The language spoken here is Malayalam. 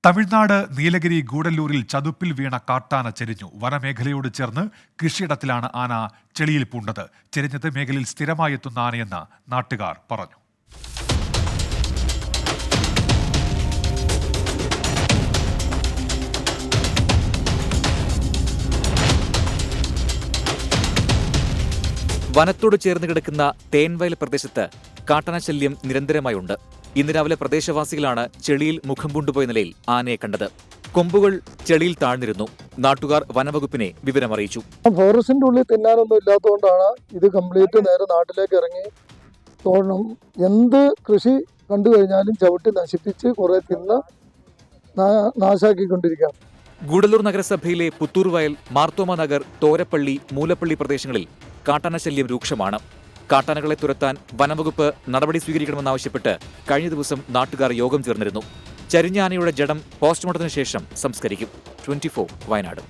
തമിഴ്നാട് നീലഗിരി ഗൂഡല്ലൂരിൽ ചതുപ്പിൽ വീണ കാട്ടാന ചെരിഞ്ഞു. വനമേഖലയോട് ചേർന്ന് കൃഷിയിടത്തിലാണ് ആന ചെളിയിൽ പൂണ്ടത്. ചെരിഞ്ഞത് മേഖലയിൽ സ്ഥിരമായി എത്തുന്ന ആനയെന്ന് നാട്ടുകാർ പറഞ്ഞു. വനത്തോട് ചേർന്ന് കിടക്കുന്ന തേൻവയൽ പ്രദേശത്ത് കാട്ടാനശല്യം നിരന്തരമായുണ്ട്. ഇന്ന് രാവിലെ പ്രദേശവാസികളാണ് ചെളിയിൽ മുഖം പൂണ്ടുപോയ നിലയിൽ ആനയെ കണ്ടത്. കൊമ്പുകൾ ചെളിയിൽ താഴ്ന്നിരുന്നു. നാട്ടുകാർ വനവകുപ്പിനെ വിവരമറിയിച്ചു. ഫോറസ്റ്റിന്റെ ഉള്ളിൽ തിന്നാനൊന്നും ഇല്ലാത്തതുകൊണ്ടാണ് ഇത് കംപ്ലീറ്റ് നേരെ നാട്ടിലേക്ക് ഇറങ്ങി തോന്നും. എന്ത് കൃഷി കണ്ടു കഴിഞ്ഞാലും ചവിട്ടി നശിപ്പിച്ച് കുറെ തിന്ന് നാശാക്കിക്കൊണ്ടിരിക്കുകയാണ്. ഗൂഡല്ലൂർ നഗരസഭയിലെ പുത്തൂർ വയൽ, മാർത്തോമ നഗർ, തോരപ്പള്ളി, മൂലപ്പള്ളി പ്രദേശങ്ങളിൽ കാട്ടാനശല്യം രൂക്ഷമാണ്. കാട്ടാനകളെ തുരത്താൻ വനംവകുപ്പ് നടപടി സ്വീകരിക്കണമെന്നാവശ്യപ്പെട്ട് കഴിഞ്ഞ ദിവസം നാട്ടുകാർ യോഗം ചേർന്നിരുന്നു. ചരിഞ്ഞ ആനയുടെ ജഡം പോസ്റ്റ്മോർട്ടത്തിന് ശേഷം സംസ്കരിക്കും. 24 വയനാട്.